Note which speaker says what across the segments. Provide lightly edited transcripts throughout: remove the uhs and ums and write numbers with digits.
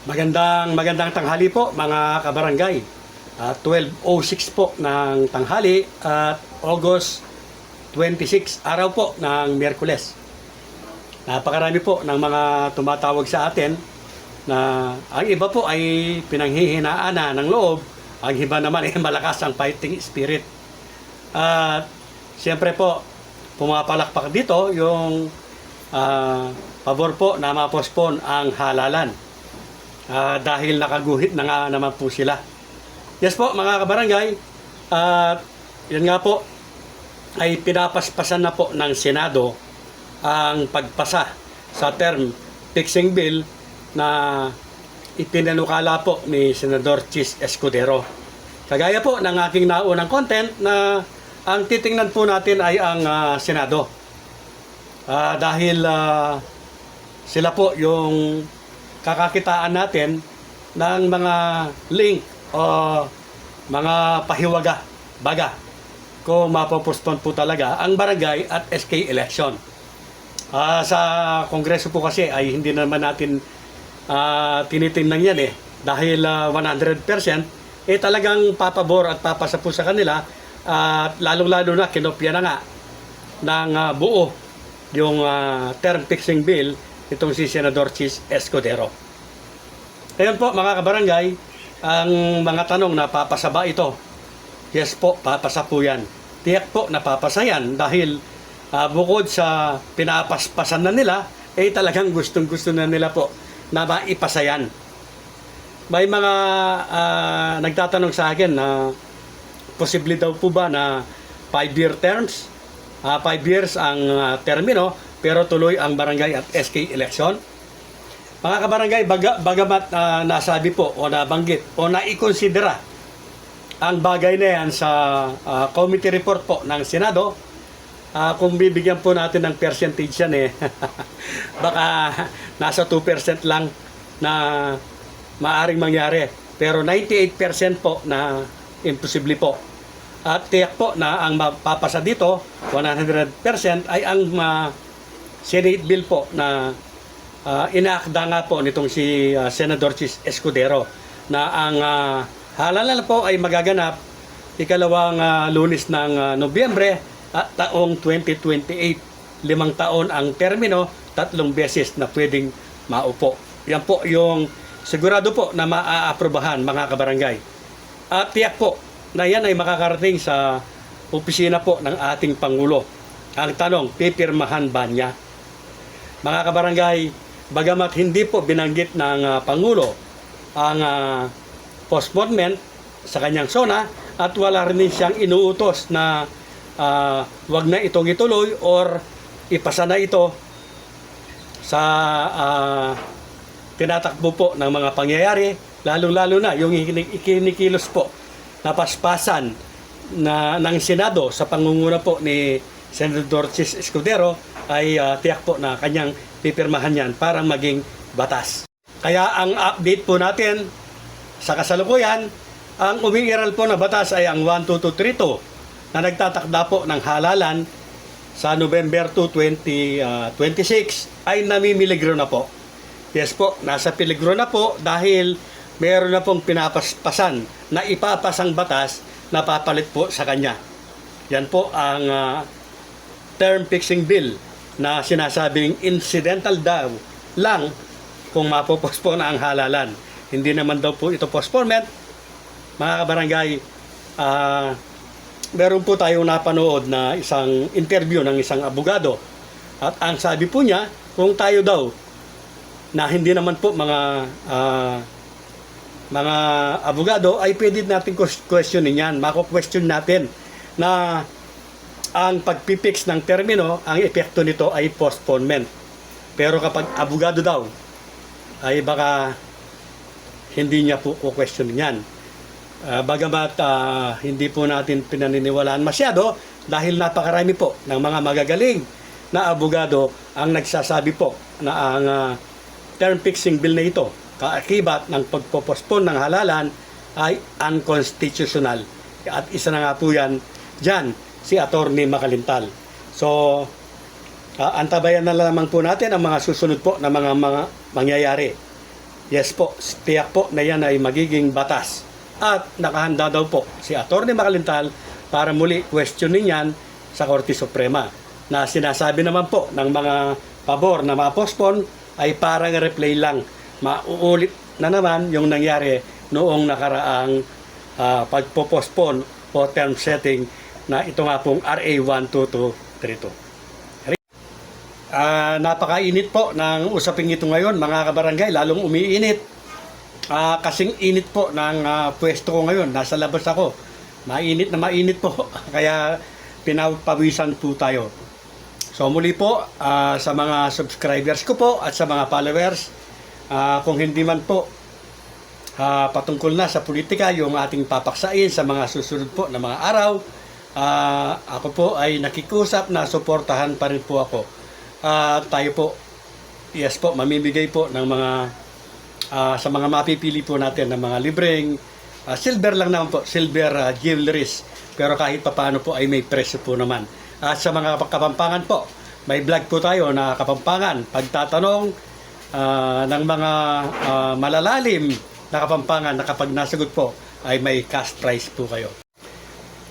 Speaker 1: Magandang tanghali po mga kabarangay. 12:06 po ng tanghali at August 26 araw po ng Miyerkules. Napakarami po ng mga tumatawag sa atin na ang iba po ay pinanghihinaan na ng loob, ang iba naman ay malakas ang fighting spirit. At siyempre po, pumapalakpak dito yung pabor po na ma-postpone ang halalan. Dahil nakaguhit na nga naman po sila. Yes po mga kabarangay, at yun nga po ay pinapaspasan na po ng Senado ang pagpasa sa term fixing bill na ipinanukala po ni Senador Chis Escudero. Kagaya po ng aking naunang content na ang titingnan po natin ay ang Senado. Dahil sila po yung kakakitaan natin ng mga link o mga pahiwaga baga kung mapopostpone po talaga ang barangay at SK election. Sa Kongreso po kasi ay hindi naman natin tinitingnan yan dahil 100% talagang papabor at papasa po sa kanila at lalong-lalo na kinopya na nga ng buo yung term fixing bill itong si Senador Chis Escudero. Ngayon po mga kabarangay, ang mga tanong na papasa ba ito? Yes po, papasa po yan. Tiyak po na papasa yan dahil bukod sa pinapaspasan na nila, talagang gustong-gusto na nila po na maipasa yan. May mga nagtatanong sa akin na posible daw po ba na 5-year terms? 5 years ang termino pero tuloy ang barangay at SK election. Mga kabarangay, bagamat nasabi po o nabanggit o naikonsidera ang bagay na yan sa committee report po ng Senado, kung bibigyan po natin ng percentage yan baka nasa 2% lang na maaring mangyari. Pero 98% po na imposible po. At tiyak po na ang mapapasa dito 100% ay ang Senate bill po na inaakda nga po nitong si Senador Chis Escudero na ang halalan po ay magaganap ikalawang Lunes ng Nobyembre at taong 2028. 5 taon ang termino, 3 beses na pwedeng maupo. Yan po yung sigurado po na maaaprobahan mga kabarangay. At tiyak po na yan ay makakarating sa opisina po ng ating Pangulo. Ang tanong, pipirmahan ba niya? Mga kabarangay, bagamat hindi po binanggit ng Pangulo ang postponement sa kanyang SONA at wala rin siyang inuutos na wag na itong ituloy or ipasa na ito sa tinatakbo po ng mga pangyayari, lalong-lalo na yung ikinikilos po na paspasan ng Senado sa pangunguna po ni Senador Chis Escudero ay tiyak po na kanyang pipirmahan yan para maging batas. Kaya ang update po natin sa kasalukuyan, ang umiiral po na batas ay ang 12232 na nagtatakda po ng halalan sa November 2, 2026 ay namimiligro na po. Yes po, nasa peligro na po dahil meron na pong pinapaspasan na ipapasang batas na papalit po sa kanya. Yan po ang term fixing bill na sinasabing incidental daw lang kung mapopospone ang halalan. Hindi naman daw po ito postponement. Mga kabarangay, meron po tayong napanood na isang interview ng isang abogado. At ang sabi po niya, kung tayo daw na hindi naman po mga abogado ay pwede natin questionin yan. Mako-question natin na ang pagpipix ng termino, ang epekto nito ay postponement. Pero kapag abogado daw, ay baka hindi niya po questionin yan. Bagamat hindi po natin pinaniniwalaan masyado dahil napakarami po ng mga magagaling na abogado ang nagsasabi po na ang term fixing bill na ito, kaakibat ng pagpopostpone ng halalan ay unconstitutional. At isa na nga po yan dyan, si Attorney Makalintal. So, antabayan na lamang po natin ang mga susunod po na mga mangyayari. Yes po, tiyak po na yan ay magiging batas. At nakahanda daw po si Atty. Macalintal para muli questionin yan sa Korte Suprema. Na sinasabi naman po ng mga pabor na ma-postpone ay parang replay lang. Mauulit na naman yung nangyari noong nakaraang pagpo-postpone o term setting na ito nga pong RA 12232. Napakainit po ng usaping ito ngayon mga kabarangay, lalong umiinit. Kasing init po ng pwesto ko ngayon, nasa labas ako. Mainit na mainit po, kaya pinapawisan po tayo. So muli po sa mga subscribers ko po at sa mga followers, kung hindi man po patungkol na sa politika yung ating papaksain sa mga susunod po na mga araw, ako po ay nakikusap na suportahan pa rin po ako. Tayo po, yes po, mamimigay po ng mga sa mga mapipili po natin ng mga libreng silver lang naman po, silver jewelries, pero kahit papaano po ay may presyo po naman. At sa mga Kapampangan po, may vlog po tayo na Kapampangan, pagtatanong ng mga malalalim na Kapampangan na kapag nasagot po ay may cash prize po kayo.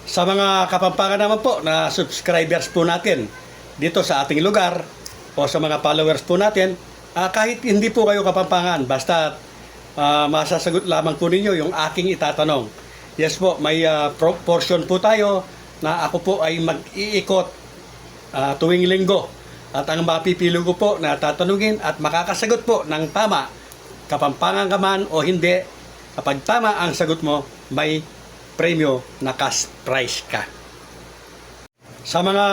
Speaker 1: Sa mga Kapampangan naman po na subscribers po natin dito sa ating lugar o sa mga followers po natin, kahit hindi po kayo Kapampangan, basta masasagot lamang po ninyo yung aking itatanong. Yes po, may portion po tayo na ako po ay mag-iikot tuwing linggo. At ang mapipili ko po na tatanungin at makakasagot po ng tama, Kapampangan ka man o hindi, kapag tama ang sagot mo, may premyo na cash prize ka. Sa mga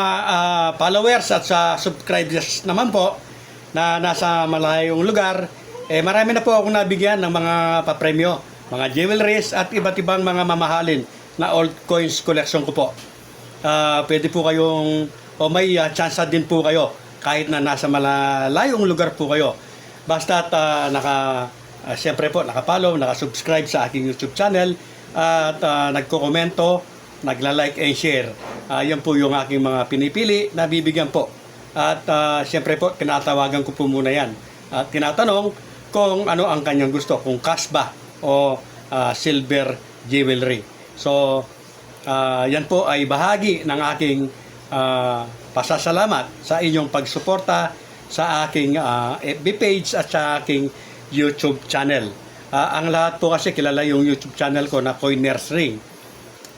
Speaker 1: followers at sa subscribers naman po na nasa malayong lugar, marami na po akong nabigyan ng mga papremyo, mga jewelries at iba't ibang mga mamahalin na old coins collection ko po. Pwede po kayong, o may chance din po kayo kahit na nasa malayong lugar po kayo. Basta siyempre po nakapollow, nakasubscribe sa aking YouTube channel at nagko-komento, nagla-like and share. Yan po yung aking mga pinipili na bibigyan po. At siyempre po, tinatawagan ko po muna yan. At tinatanong kung ano ang kanyang gusto, kung cash ba o silver jewelry. So, yan po ay bahagi ng aking pasasalamat sa inyong pagsuporta sa aking FB page at sa aking YouTube channel. Ang lahat po kasi kilala yung YouTube channel ko na Coiners Ring.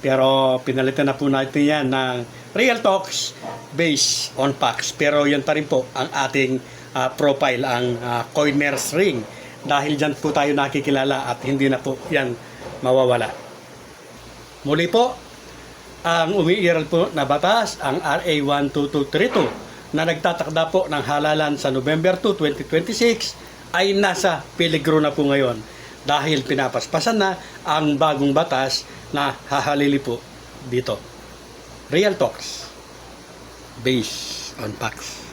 Speaker 1: Pero pinalitan na po natin yan ng Real Talks based on facts. Pero yan pa rin po ang ating profile, ang Coiners Ring. Dahil dyan po tayo nakikilala at hindi na po yan mawawala. Muli po, ang umiiral po na batas, ang RA 12232 na nagtatakda po ng halalan sa November 2, 2026 ay nasa peligro na po ngayon dahil pinapaspasan na ang bagong batas na hahalili po dito. Real Talks based on facts.